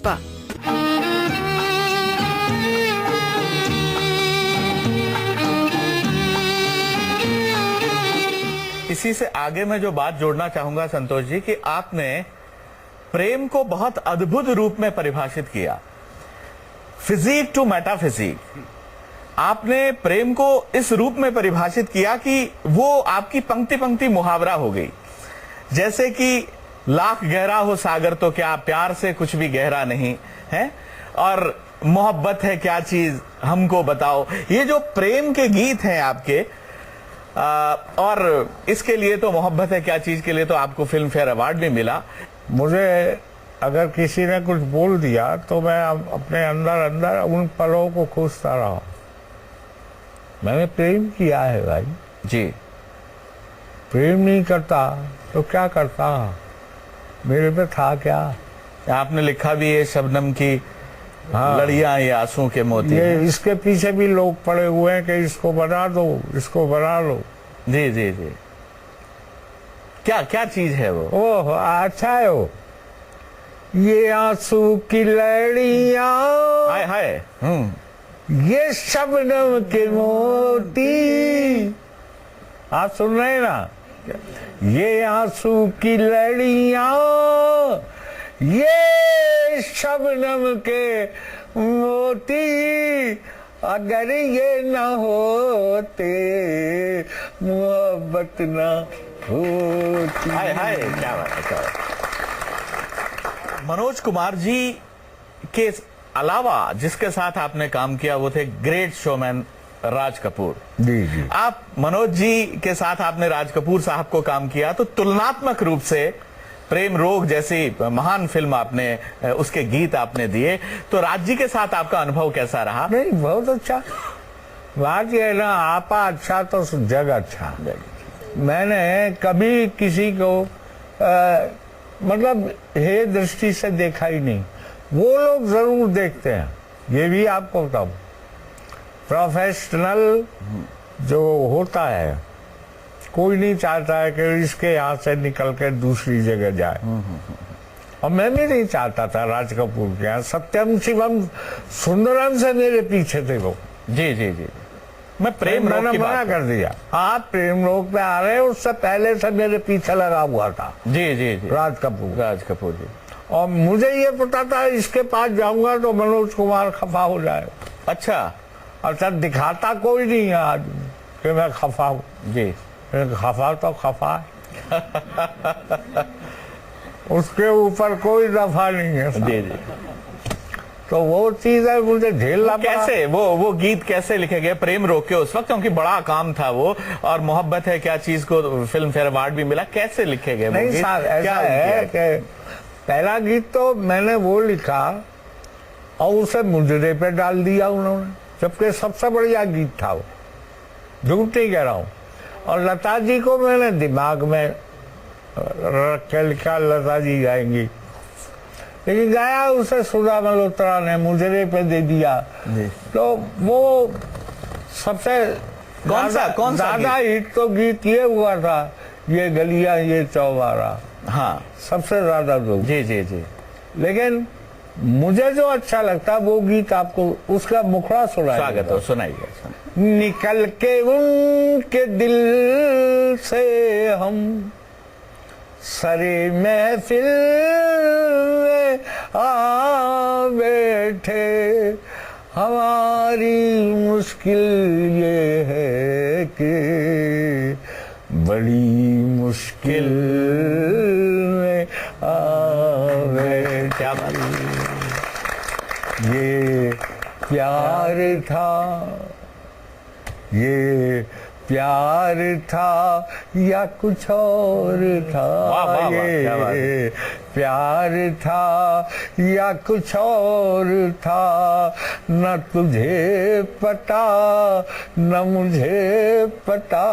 पुष्पा। इसी से आगे मैं जो बात जोड़ना चाहूंगा संतोष जी कि आपने प्रेम को बहुत अद्भुत रूप में परिभाषित किया, फिजिक टू मेटाफिजिक। आपने प्रेम को इस रूप में परिभाषित किया कि वो आपकी पंक्ति पंक्ति मुहावरा हो गई। जैसे कि लाख गहरा हो सागर तो क्या, प्यार से कुछ भी गहरा नहीं है, और मोहब्बत है क्या चीज हमको बताओ। ये जो प्रेम के गीत हैं आपके, और इसके लिए तो मोहब्बत है क्या चीज के लिए तो आपको फिल्म फेयर अवार्ड भी मिला। मुझे अगर किसी ने कुछ बोल दिया तो मैं अपने अंदर अंदर उन पलों को खोजता रहा। मैंने प्रेम किया है भाई जी। प्रेम नहीं करता तो क्या करता, मेरे पे था क्या। आपने लिखा भी है शबनम की लड़ियां ये आंसू के मोती। ये इसके पीछे भी लोग पड़े हुए हैं कि इसको बना दो, इसको बना लो। जी जी जी। क्या क्या चीज है वो? ओह अच्छा है वो। ये आंसू की लड़ियां, हाय हाय। ये शबनम के मोती। आप सुन रहे हैं ना? ये आंसू की लड़ियां, ये शबनम के मोती, अगर ये न होते मोहब्बत न होती। हाय हाय, क्या बात है, क्या बात है। मनोज कुमार जी के अलावा जिसके साथ आपने काम किया वो थे ग्रेट शोमैन राज कपूर। जी जी। आप मनोज जी के साथ आपने राज कपूर साहब को काम किया तो तुलनात्मक रूप से प्रेम रोग जैसी महान फिल्म आपने, उसके गीत आपने दिए, तो राज जी के साथ आपका अनुभव कैसा रहा? नहीं बहुत अच्छा। बात यह है ना, आपा अच्छा तो जग अच्छा। मैंने कभी किसी को मतलब हे दृष्टि से देखा ही नहीं। वो लोग जरूर देखते हैं, ये भी आपको बताऊं। प्रोफेशनल जो होता है, कोई नहीं चाहता है कि इसके यहाँ से निकल कर दूसरी जगह जाए। और मैं भी नहीं चाहता था राज कपूर के यहाँ। सत्यम शिवम सुंदरम से मेरे पीछे थे वो। जी जी जी। मैं प्रेम रोग की मना बात कर दिया। हाँ प्रेम रोग पे आ रहे, उससे पहले से मेरे पीछे लगा हुआ था। जी जी जी। राज कपूर। राज कपूर जी। और मुझे ये पता था इसके पास जाऊंगा तो मनोज कुमार खफा हो जाए। अच्छा। अच्छा दिखाता कोई नहीं है आज कि मैं खफा हूँ। जी। खफा तो खफा है। उसके ऊपर कोई दफा नहीं है। जी जी। तो वो चीज है, मुझे झेलना पड़ा। कैसे वो गीत कैसे लिखे गए प्रेम रोग के उस वक्त, क्योंकि बड़ा काम था वो, और मोहब्बत है क्या चीज को फिल्म फेयर अवार्ड भी मिला, कैसे लिखे गए? नहीं साहब ऐसा है कि पहला गीत तो मैंने वो लिखा और उसे मुजरे पे डाल दिया उन्होंने, जबकि सबसे बढ़िया गीत था वो, झूठ नहीं कह रहा हूँ। और लता जी को मैंने दिमाग में रख के लिखा, लता जी गाएंगी, लेकिन गाया उसे सुधा मल्होत्रा ने, मुजरे पे दे दिया। तो वो सबसे कौन सा ज्यादा हिट तो गीत ये हुआ था, ये गलियां ये चौबारा। हाँ सबसे ज्यादा तो। जी जी जी। लेकिन मुझे जो अच्छा लगता वो गीत आपको उसका मुखड़ा सुनाइए। स्वागत हो, सुनाइए। निकल के उनके दिल से हम सरे महफिल में आ बैठे, हमारी मुश्किल ये है कि बड़ी मुश्किल में आ बैठे। क्या बात है। ये प्यार था, ये प्यार था या कुछ और था। वाह, वाह, वाह, क्या बात है। ये प्यार था या कुछ और था, न तुझे पता न मुझे पता,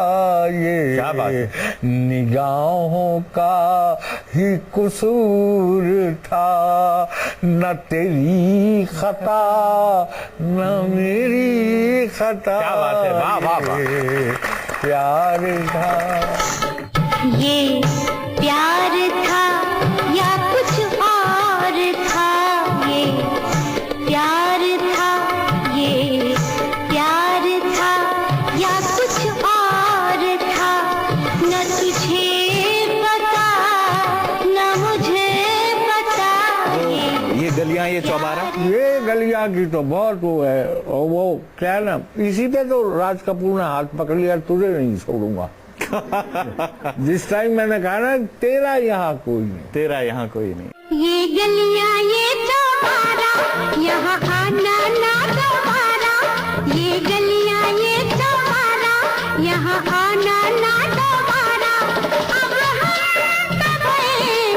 ये क्या बात है। निगाहों का ही कसूर था, न तेरी खता न मेरी खता। क्या बात है, वाह वाह वाह। प्यार था, ये प्यार था या कुछ और था, ये गलियां ये चौबारा? ये गलियां की तो बहुत वो है, और वो क्या है ना, इसी पे तो राज कपूर ने हाथ पकड़ लिया, तुझे नहीं छोड़ूंगा। जिस टाइम मैंने कहा ना तेरा यहाँ कोई नहीं, तेरा यहाँ कोई नहीं। ये गलियां ये चौबारा, यहाँ आना ना दोबारा। ये गलियां ये चौबारा, यहाँ आना ना दोबारा। अब हम सब हैं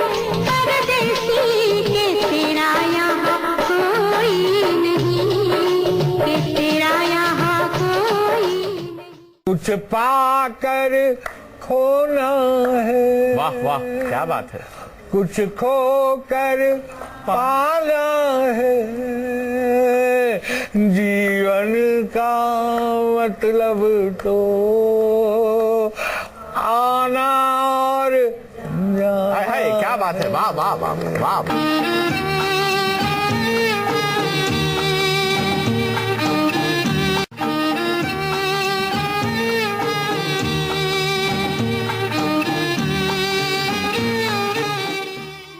परदेसी, के तेरा यहाँ कोई नहीं, के तेरा यहाँ कोई नहीं। कुछ पाकर खोना है, वाह वाह, क्या बात है। कुछ खो कर पाना है, जीवन का मतलब तो आना और जाना। हाय हाय, क्या बात है, वाह वाह वाह वाह।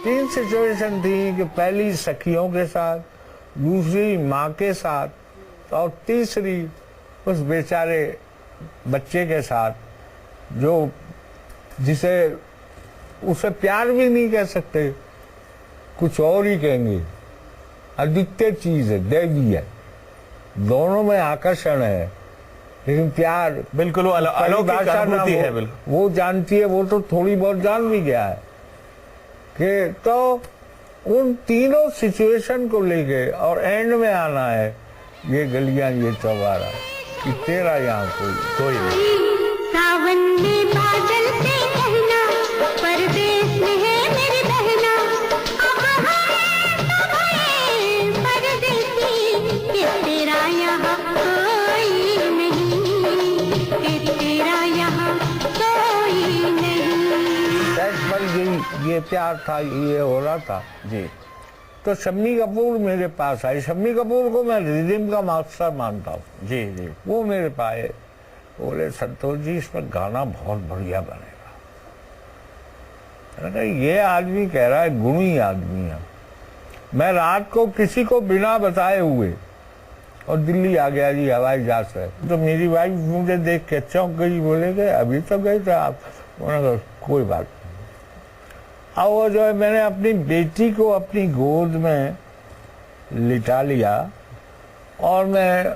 तीन सिचुएशन थी कि पहली सखियों के साथ, दूसरी माँ के साथ, और तीसरी उस बेचारे बच्चे के साथ जो जिसे उसे प्यार भी नहीं कह सकते, कुछ और ही कहेंगे। अद्वितीय चीज है, दैवी है, दोनों में आकर्षण है, लेकिन प्यार बिल्कुल वो अलौकिक परिभाषा ना अनुभूति है। बिल्कुल वो जानती है, वो तो थोड़ी बहुत जान भी गया है कि तो उन तीनों सिचुएशन को लेके और एंड में आना है ये गलियां ये चौबारा, कि तेरा यहाँ कोई नहीं। सावन में बादल से कहना, परदेस में है मेरी बहना। अब हम सब हैं परदेसी, कि तेरा यहाँ कोई नहीं, कि तेरा यहाँ कोई नहीं। दैट पर ये प्यार था, ये हो रहा था जी। तो शम्मी कपूर मेरे पास आई। शम्मी कपूर को मैं रिदम का मास्टर मानता हूँ। जी जी। वो मेरे पास आए, बोले संतोष जी इसमें गाना बहुत बढ़िया बनेगा। मैंने कहा ये आदमी कह रहा है, गुणी आदमी है। मैं रात को किसी को बिना बताए हुए और दिल्ली आ गया जी हवाई जहाज से। तो मेरी वाइफ मुझे देख के चौंक गई, बोले कि अभी तो गए थे आप। मैंने कहा कोई बात नहीं। अब वो जो है, मैंने अपनी बेटी को अपनी गोद में लिटा लिया और मैं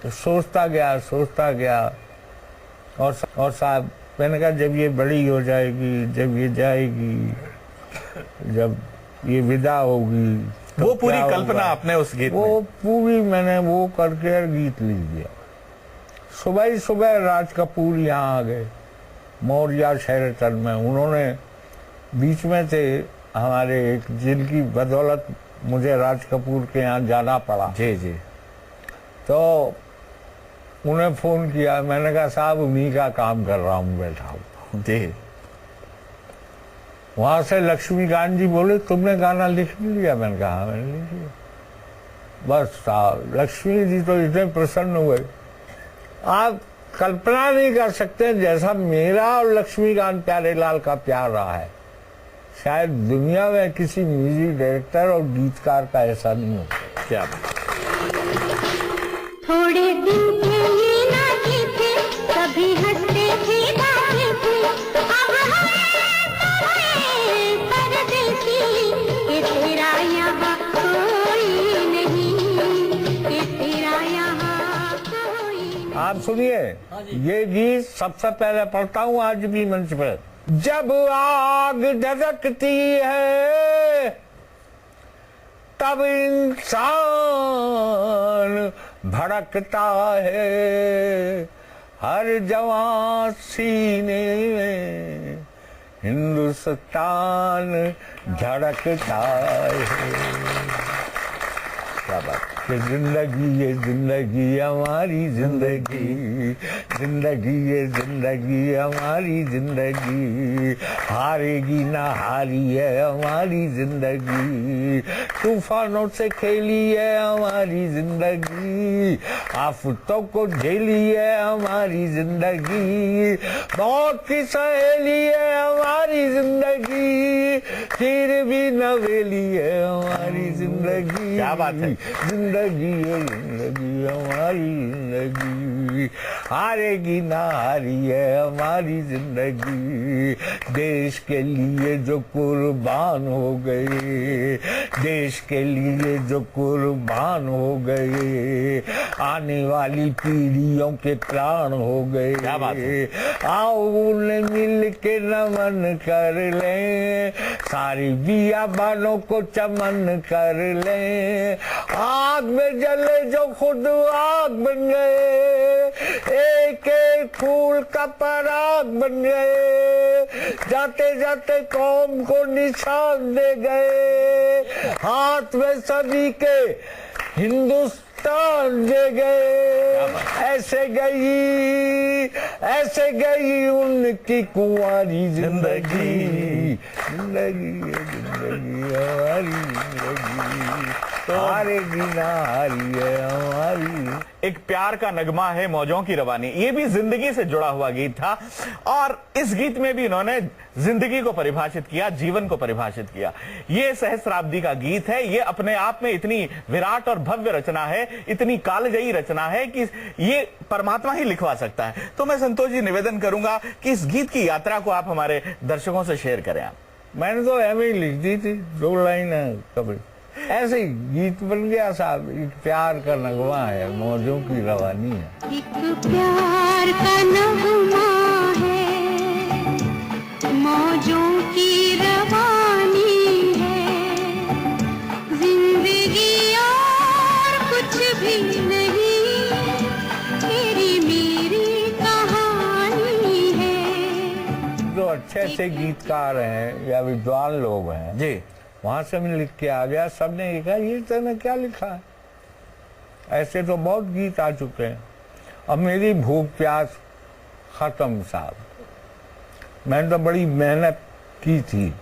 सोचता गया और साहब मैंने कहा जब ये बड़ी हो जाएगी, जब ये जाएगी, जब ये विदा होगी, तो वो पूरी क्या कल्पना होगा? आपने उस गीत वो में? पूरी मैंने वो करके गीत लिख दिया। सुबह ही सुबह राज कपूर यहाँ आ गए मौर्या शेरटन में। उन्होंने बीच में थे हमारे एक, जिनकी बदौलत मुझे राज कपूर के यहाँ जाना पड़ा। जी जी। तो उन्हें फोन किया, मैंने कहा साहब उन्हीं का काम कर रहा हूँ, बैठा हूँ। जी। वहां से लक्ष्मीकांत जी बोले तुमने गाना लिख लिया? मैंने कहा हाँ मैंने लिख लिया। बस साहब लक्ष्मी जी तो इतने प्रसन्न हुए, आप कल्पना नहीं कर सकते जैसा मेरा और लक्ष्मीकांत प्यारेलाल का प्यार रहा है। शायद दुनिया में किसी म्यूजिक डायरेक्टर और गीतकार का ऐसा नहीं होता। क्या बात। थोड़े दिन थे ये नाते थे, कभी हंसते थे गाते थे। अब हम सब हैं परदेसी, कि तेरा यहाँ कोई नहीं, कि तेरा यहाँ कोई नहीं। आप सुनिए, ये गीत सबसे पहले पढ़ता हूँ आज भी मंच पर। जब आग धधकती है तब इंसान भड़कता है, हर जवां सीने में हिंदुस्तान धड़कता है। क्या बात। कि जिंदगी ये जिंदगी हमारी जिंदगी, जिंदगी ये जिंदगी हमारी जिंदगी, हारेगी ना हारी है हमारी जिंदगी, तूफानों से खेली है हमारी जिंदगी, आफतों को झेली है हमारी जिंदगी, मौत की सहेली है हमारी जिंदगी, फिर भी नवेली है हमारी जिंदगी। क्या बात है। जिंदगी है जिंदगी हमारी जिंदगी, हारेगी ना हारी है हमारी जिंदगी। देश के लिए जो कुर्बान हो गए, देश के लिए जो कुर्बान हो गए, आने वाली पीढ़ियों के प्राण हो गए। क्या बात है। आओ उन्हें मिल के नमन कर लें, सारी बियाबानों को चमन कर लें। आग में जले जो खुद आग बन गए, एक एक फूल का पराग बन गए, जाते जाते कौम को निशान दे गए। हाथ में सभी के हिंदुस्तान दे गए। ऐसे गई उनकी कुंवारी जिंदगी। जिंदगी है जिंदगी हमारी जिंदगी, हारेगी ना हारी है हमारी। एक प्यार का नगमा है मौजों की रवानी, ये भी जिंदगी से जुड़ा हुआ गीत था। और इस गीत में भी इन्होंने जिंदगी को परिभाषित किया, जीवन को परिभाषित किया। ये सहस्राब्दी का गीत है। ये अपने आप में इतनी विराट और भव्य रचना है, इतनी कालजयी रचना है कि ये परमात्मा ही लिखवा सकता है। तो मैं संतोष जी निवेदन करूंगा कि इस गीत की यात्रा को आप हमारे दर्शकों से शेयर करें। आप मैंने तो एम ही लिख दी थी, 2 लाइन है कभी, ऐसे ही गीत बन गया साहब। एक प्यार का नगमा है, मौजों की रवानी है। एक प्यार का नगमा है, मौजों की रवानी है, जिंदगी और कुछ भी नहीं, तेरी मेरी कहानी है। जो अच्छे गीतकार हैं या विद्वान लोग हैं जी, वहां से मैं लिख के आ गया, सबने लिखा ये तूने क्या लिखा है। ऐसे तो बहुत गीत आ चुके हैं। अब मेरी भूख प्यास खत्म साहब, मैंने तो बड़ी मेहनत की थी।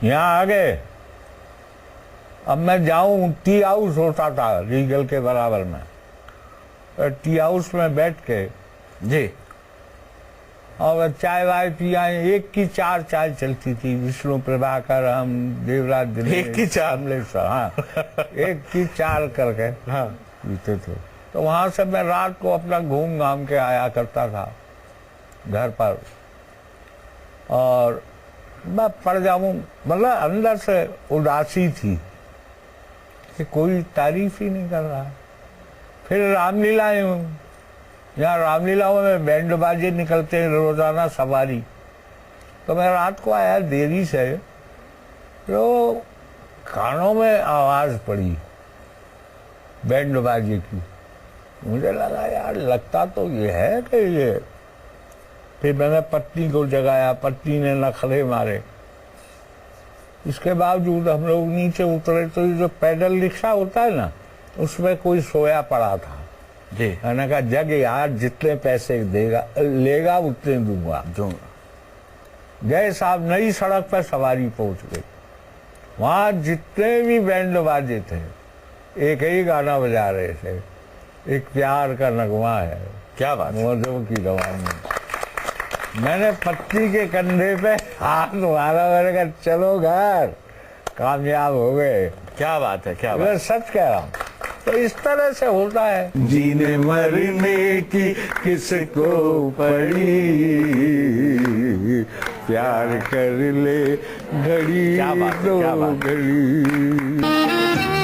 यहाँ आ गए, अब मैं जाऊं, टी हाउस होता था रीगल के बराबर में, टी हाउस में बैठ के जी, और चाय वाय पिया, 1 की 4 चाय चलती थी। विष्णु प्रभाकर, हम, देवराज दिनेश, 1 की 4 कमलेश्वर, हाँ 1 की 4 करके हाँ पीते थे। तो वहां से मैं रात को अपना घूम घाम के आया करता था घर पर, और मैं पड़ जाऊं, मतलब अंदर से उदासी थी कि कोई तारीफ ही नहीं कर रहा। फिर रामलीलाएं हूँ, यहाँ रामलीलाओं में बैंड बाजे निकलते हैं रोजाना सवारी। तो मैं रात को आया देरी से, तो कानों में आवाज पड़ी बैंड बाजे की। मुझे लगा यार लगता तो ये है कि ये। फिर मैंने पत्नी को जगाया, पत्नी ने नखरे मारे। इसके बावजूद हम लोग नीचे उतरे तो ये जो पैदल रिक्शा होता है ना, उसमें कोई सोया पड़ा था जी। मैंने कहा जग यार जितने पैसे देगा लेगा उतने दूंगा। गए साहब, नई सड़क पर सवारी पहुंच गई। वहां जितने भी बैंड बाजे थे एक ही गाना बजा रहे थे, एक प्यार का नगमा है। क्या बात, मौजों की रवानी। मैंने पत्नी के कंधे पे हाथ मारा, मैंने कहा चलो घर, कामयाब हो गए। क्या बात है, क्या बात। मैं सच कह रहा हूँ। तो इस तरह से होता है। जीने मरने की किसको पड़ी, प्यार कर ले घड़ी क्या बात है, क्या दो बात है। घड़ी।